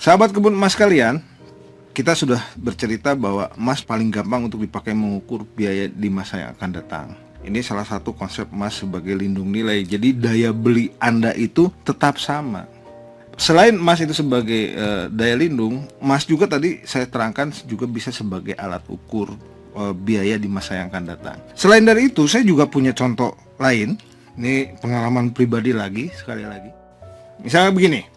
Sahabat kebun emas kalian, kita sudah bercerita bahwa emas paling gampang untuk dipakai mengukur biaya di masa yang akan datang. Ini salah satu konsep emas sebagai lindung nilai. Jadi daya beli Anda itu tetap sama. Selain emas itu sebagai daya lindung, emas juga tadi saya terangkan juga bisa sebagai alat ukur biaya di masa yang akan datang. Selain dari itu, saya juga punya contoh lain. Ini pengalaman pribadi lagi, sekali lagi. Misalnya begini.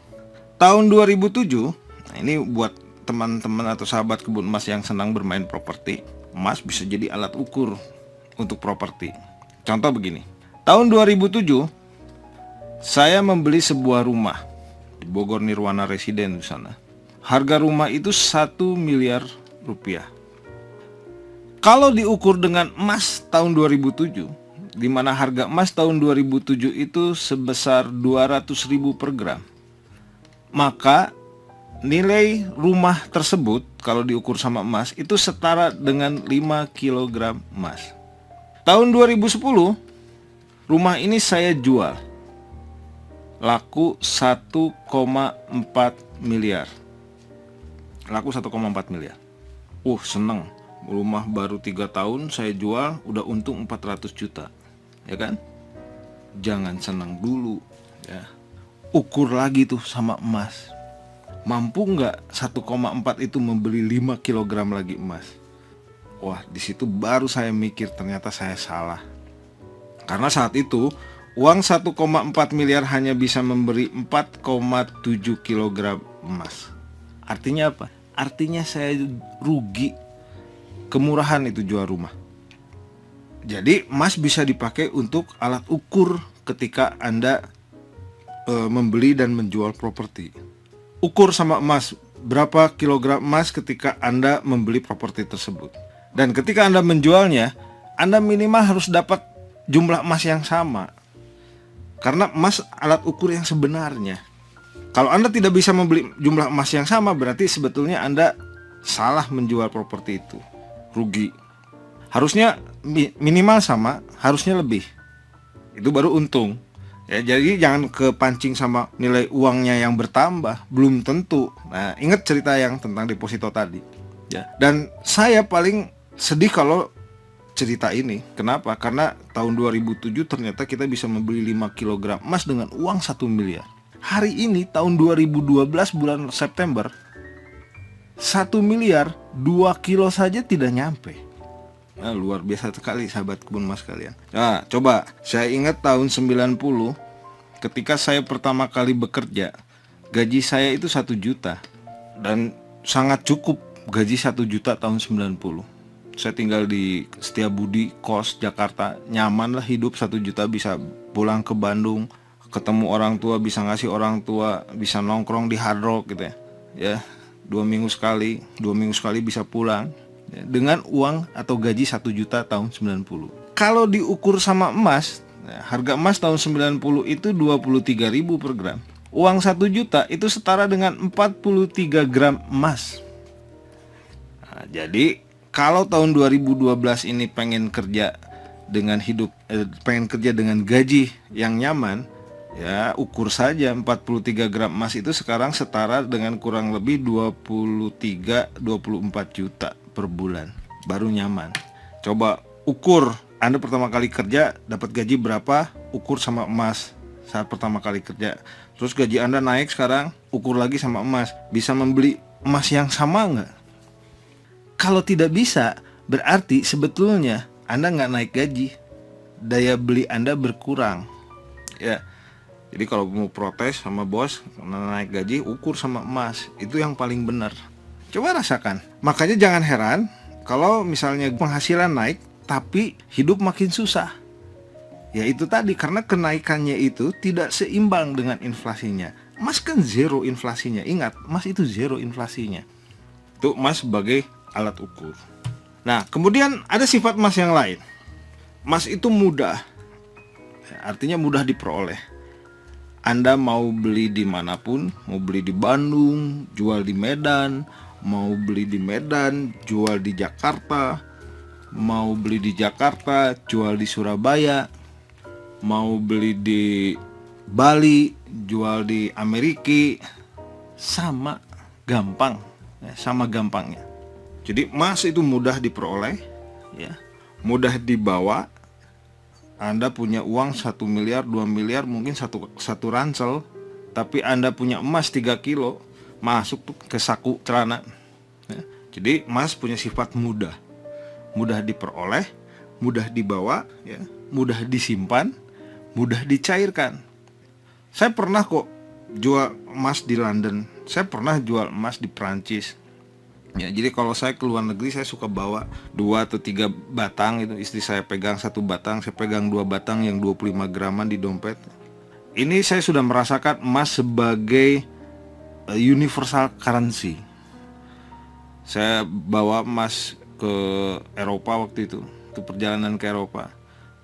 Tahun 2007, nah ini buat teman-teman atau sahabat kebun emas yang senang bermain properti, emas bisa jadi alat ukur untuk properti. Contoh begini, tahun 2007, saya membeli sebuah rumah di Bogor Nirwana Residen di sana. Harga rumah itu 1 miliar rupiah. Kalau diukur dengan emas tahun 2007, di mana harga emas tahun 2007 itu sebesar 200.000 per gram, maka nilai rumah tersebut kalau diukur sama emas itu setara dengan 5 kg emas. Tahun 2010 rumah ini saya jual laku 1,4 miliar. Laku 1,4 miliar. Seneng. Rumah baru 3 tahun saya jual udah untung 400 juta. Ya kan? Jangan senang dulu ya. Ukur lagi tuh sama emas. Mampu nggak 1,4 itu membeli 5 kg lagi emas? Wah, di situ baru saya mikir ternyata saya salah. Karena saat itu uang 1,4 miliar hanya bisa memberi 4,7 kg emas. Artinya apa? Artinya saya rugi. Kemurahan itu jual rumah. Jadi emas bisa dipakai untuk alat ukur ketika Anda membeli dan menjual properti. Ukur sama emas, berapa kilogram emas ketika Anda membeli properti tersebut. Dan ketika Anda menjualnya, Anda minimal harus dapat jumlah emas yang sama. Karena emas alat ukur yang sebenarnya. Kalau Anda tidak bisa membeli jumlah emas yang sama, berarti sebetulnya Anda salah menjual properti itu. Rugi. Harusnya minimal sama, harusnya lebih. Itu baru untung. Ya, jadi jangan kepancing sama nilai uangnya yang bertambah, belum tentu. Nah, ingat cerita yang tentang deposito tadi. Ya. Dan saya paling sedih kalau cerita ini. Kenapa? Karena tahun 2007 ternyata kita bisa membeli 5 kg emas dengan uang 1 miliar. Hari ini tahun 2012 bulan September, 1 miliar 2 kilo saja tidak nyampe. Nah, luar biasa sekali sahabat kebun emas kalian. Nah, coba saya ingat tahun 90 ketika saya pertama kali bekerja, gaji saya itu 1 juta dan sangat cukup gaji 1 juta tahun 90. Saya tinggal di Setiabudi, kos Jakarta, nyaman lah hidup 1 juta, bisa pulang ke Bandung, ketemu orang tua, bisa ngasih orang tua, bisa nongkrong di Hard Rock gitu ya. Ya, 2 minggu sekali bisa pulang. Dengan uang atau gaji 1 juta tahun 90. Kalau diukur sama emas, harga emas tahun 90 itu 23.000 per gram. Uang 1 juta itu setara dengan 43 gram emas. Nah, jadi kalau tahun 2012 ini pengen kerja dengan gaji yang nyaman, ya ukur saja 43 gram emas itu sekarang setara dengan kurang lebih 23-24 juta per bulan, baru nyaman. Coba ukur, Anda pertama kali kerja dapat gaji berapa, ukur sama emas saat pertama kali kerja. Terus gaji Anda naik sekarang, ukur lagi sama emas. Bisa membeli emas yang sama nggak? Kalau tidak bisa, berarti sebetulnya Anda nggak naik gaji, daya beli Anda berkurang. Ya, jadi kalau mau protes sama bos karena naik gaji, ukur sama emas. Itu yang paling benar. Coba rasakan. Makanya jangan heran kalau misalnya penghasilan naik tapi hidup makin susah. Ya itu tadi, karena kenaikannya itu tidak seimbang dengan inflasinya. Emas kan zero inflasinya. Ingat, emas itu zero inflasinya. Itu emas sebagai alat ukur. Nah, kemudian ada sifat emas yang lain. Emas itu mudah. Artinya mudah diperoleh. Anda mau beli dimanapun, mau beli di Bandung, jual di Medan, mau beli di Medan, jual di Jakarta, mau beli di Jakarta, jual di Surabaya, mau beli di Bali, jual di Amerika, sama. gampang, ya, sama gampangnya. Jadi emas itu mudah diperoleh, ya, mudah dibawa. Anda punya uang 1 miliar, 2 miliar, mungkin satu ransel, tapi Anda punya emas 3 kilo, masuk tuh ke saku celana. Ya. Jadi emas punya sifat mudah, mudah diperoleh, mudah dibawa, ya, mudah disimpan, mudah dicairkan. Saya pernah kok jual emas di London, saya pernah jual emas di Prancis. Ya, jadi kalau saya ke luar negeri saya suka bawa 2 atau 3 batang itu, istri saya pegang 1 batang, saya pegang 2 batang yang 25 graman di dompet. Ini saya sudah merasakan emas sebagai universal currency. Saya bawa emas ke Eropa waktu itu perjalanan ke Eropa.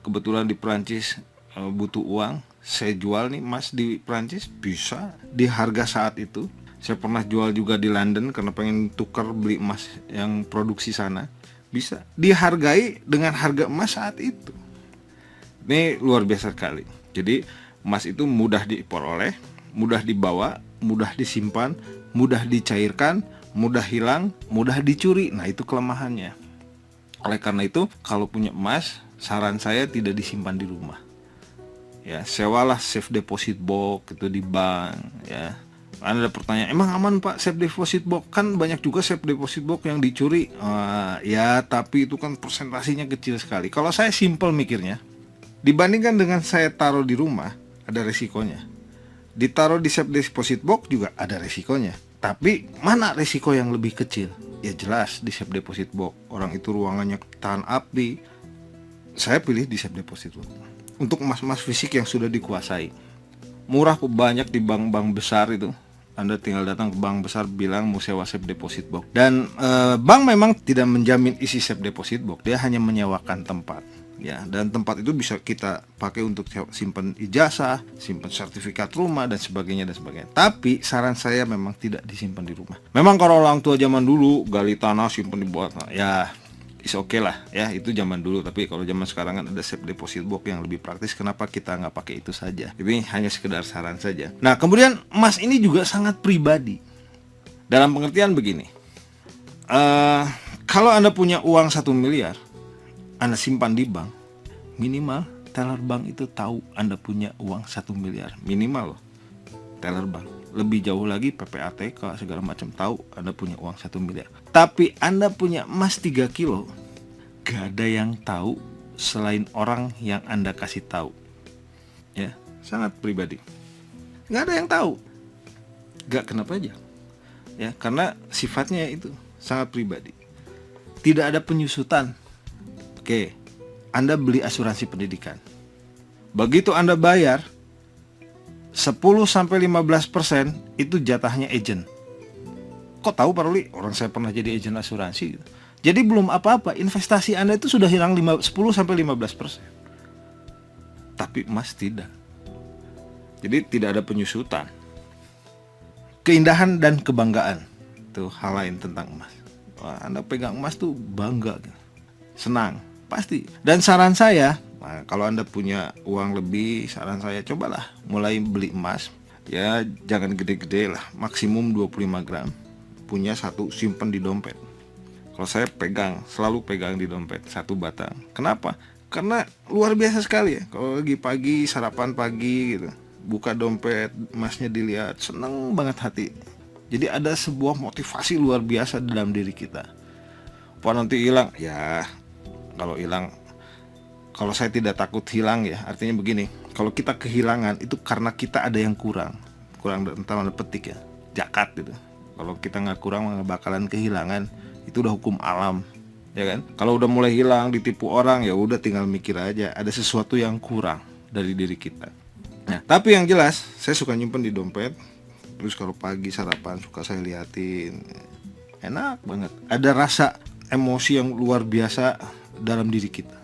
Kebetulan di Prancis butuh uang, saya jual nih emas di Prancis, bisa di harga saat itu. Saya pernah jual juga di London karena pengen tukar beli emas yang produksi sana. Bisa dihargai dengan harga emas saat itu. Ini luar biasa sekali. Jadi emas itu mudah diperoleh, mudah dibawa, mudah disimpan, mudah dicairkan, mudah hilang, mudah dicuri. Nah, itu kelemahannya. Oleh karena itu, kalau punya emas, saran saya tidak disimpan di rumah. Ya, sewalah safe deposit box itu di bank, ya. Anda ada pertanyaan, emang aman Pak safe deposit box? Kan banyak juga safe deposit box yang dicuri. Ya, tapi itu kan persentasinya kecil sekali. Kalau saya simple mikirnya, dibandingkan dengan saya taruh di rumah, ada resikonya. Ditaruh di safe deposit box juga ada resikonya. Tapi mana resiko yang lebih kecil? Ya jelas di safe deposit box. Orang itu ruangannya tahan api. Saya pilih di safe deposit box. Untuk emas-emas fisik yang sudah dikuasai. Murah kok, banyak di bank-bank besar itu. Anda tinggal datang ke bank besar bilang mau sewa safe deposit box. Dan bank memang tidak menjamin isi safe deposit box. Dia hanya menyewakan tempat. Ya, dan tempat itu bisa kita pakai untuk simpan ijazah, simpan sertifikat rumah dan sebagainya dan sebagainya. Tapi saran saya memang tidak disimpan di rumah. Memang kalau orang tua zaman dulu gali tanah simpan di bawah, ya is oke lah ya, itu zaman dulu. Tapi kalau zaman sekarang kan ada safe deposit box yang lebih praktis, kenapa kita nggak pakai itu saja? Ini hanya sekedar saran saja. Nah, kemudian emas ini juga sangat pribadi dalam pengertian begini. Kalau Anda punya uang 1 miliar, Anda simpan di bank, minimal teller bank itu tahu Anda punya uang 1 miliar. Minimal loh, teller bank. Lebih jauh lagi PPATK segala macam tahu Anda punya uang 1 miliar. Tapi Anda punya emas 3 kilo, gak ada yang tahu selain orang yang Anda kasih tahu. Ya, sangat pribadi. Gak ada yang tahu. Gak kenapa aja. Ya, karena sifatnya itu sangat pribadi. Tidak ada penyusutan. Oke, Anda beli asuransi pendidikan. Begitu Anda bayar, 10-15% itu jatahnya agent. Kok tahu Pak Ruli? Orang saya pernah jadi agent asuransi gitu. Jadi belum apa-apa, investasi Anda itu sudah hilang 10-15%. Tapi emas tidak. Jadi tidak ada penyusutan. Keindahan dan kebanggaan, itu hal lain tentang emas. Wah, Anda pegang emas tuh bangga gitu. Senang, pasti. Dan saran saya, nah, kalau Anda punya uang lebih, saran saya cobalah mulai beli emas. Ya jangan gede-gede lah, maksimum 25 gram. Punya 1, simpen di dompet. Kalau saya pegang, selalu pegang di dompet 1 batang. Kenapa? Karena luar biasa sekali ya. Kalau lagi pagi, sarapan pagi gitu, buka dompet, emasnya dilihat, seneng banget hati. Jadi ada sebuah motivasi luar biasa dalam diri kita. Pak nanti hilang, ya kalau hilang, kalau saya tidak takut hilang ya, artinya begini, kalau kita kehilangan itu karena kita ada yang kurang dalam tanda petik ya, zakat gitu. Kalau kita nggak kurang nggak bakalan kehilangan, itu udah hukum alam, ya kan? Kalau udah mulai hilang, ditipu orang, ya udah tinggal mikir aja, ada sesuatu yang kurang dari diri kita. Nah, tapi yang jelas, saya suka nyimpen di dompet. Terus kalau pagi sarapan suka saya liatin, enak banget. Ada rasa emosi yang luar biasa dalam diri kita.